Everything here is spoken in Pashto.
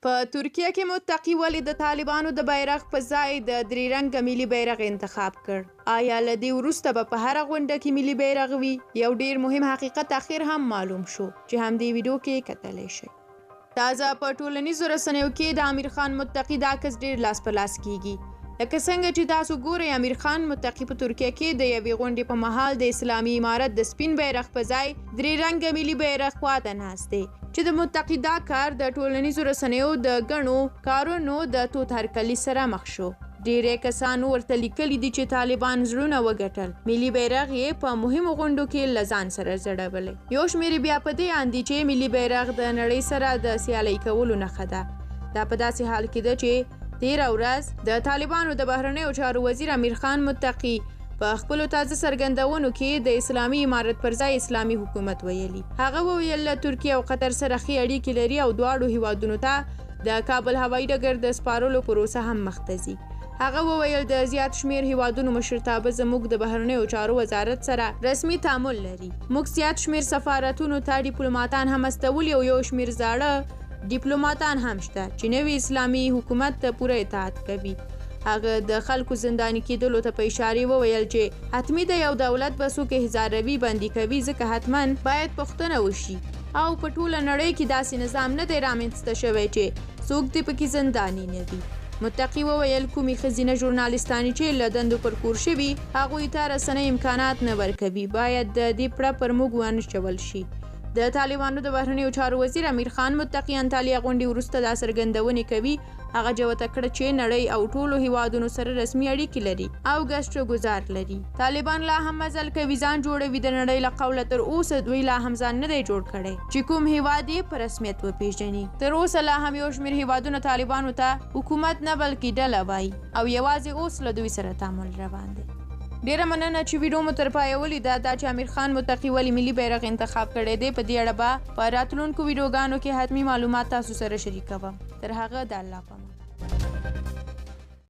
په ترکیه کې متقي ولې د طالبانو د بیرغ په ځای د درې رنګه ملي بیرغ انتخاب کړ؟ آیا له دې وروسته به په هره غونډه کې ملي بیرغ وي؟ یو ډیر مهم حقیقت اخر هم معلوم شو چې همدې ویډیو کې کتلی شئ. تازه په ټولنیزو رسنیو کې د امیر خان متقي دا عکس ډیر لاس په لاس کیږي. لکه څنګه چې تاسو ګورئ، امیر خان متقي په ترکیه کې د یوې غونډې په مهال د اسلامي امارت د سپین بیرغ په ځای درې رنګه ملي بیرغ خواته ناست دی چې د متقي دا کار د ټولنیزو رسنیو د ګڼو کارونو د توت هرکلي سره مخ شو. ډیری کسانو ورته لیکلي دي چې طالبان زړونه وګټل، ملي بیرغ یې په مهمو غونډو کې له ځان سره ځړولی. یو شمېر بیا په دې اند دي چې ملي بیرغ د نړۍ سره د سیالۍ کولو نښه ده. دا په داسې حال کې ده چې تیره ورځ د طالبانو د بهرنیو چارو وزیر امیر خان متقي په خپلو تازه څرګندونو کې د اسلامي امارت پر ځای اسلامي حکومت ویلي. هغه وویل له ترکیه او قطر سره ښې اړیکې لري او دواړو هیوادونو ته د کابل هوایي ډګر د سپارلو پروسه هم مخ ته ځي. هغه وویل د زیات شمیر هیوادونو مشرتابه زموږ د بهرنیو چارو وزارت سره رسمي تعامل لري. موږ زیات شمیر سفارتونو ته ډیپلوماتان هم استولي او یو شمیر زاړه ډیپلوماتان هم شته چې نوي اسلامي حکومت ته پوره اطاعت کوي. هغه د خلکو زنداني کېدلو ته په اشارې وویل چې حتمي د یو دولت به څوک هزاروي بندي کوي، ځکه حتما باید پوښتنه وشي او په ټوله نړۍ کې داسې نظام نه دی رامنځته شوی چې څوک دې پکې زنداني نه وي. متقي وویل کومې ښځینه ژورنالستانې چې له دندو پر کور شوي هغوی ته رسنۍ امکانات نه ورکوي، باید د دې پړه پر موږ ونچول شي. د طالبانو د بهرنیو چارو وزیر امیر خان متقي انطالیا غونډې وروسته دا څرګندونې کوي. هغه جوته کړه چې نړۍ او ټولو هیوادونو سره رسمي اړیکې لري او ګشت ګزار لري. طالبان لا هم مزل کوي ځان جوړوي، د نړۍ له قوله تر اوسه دوی لا هم ځان نه دی جوړ کړی چې کوم هیواد یې په رسمیت وپیژني. تر اوسه لا هم یو شمېر هیوادونه طالبانو ته حکومت نه بلکې ډله وایي او یوازې اوس له دوی سره تعامل روان دی. ډیره مننه چې ویډیو مو تر پایه ولیده. دا چې امیر خان متقي ولې ملي بیرغ انتخاب کړی دی، په دې اړه به په راتلونکو ویډیوګانو کې حتمي معلومات تاسو سره شریکوم. تر هغه د الله په امان.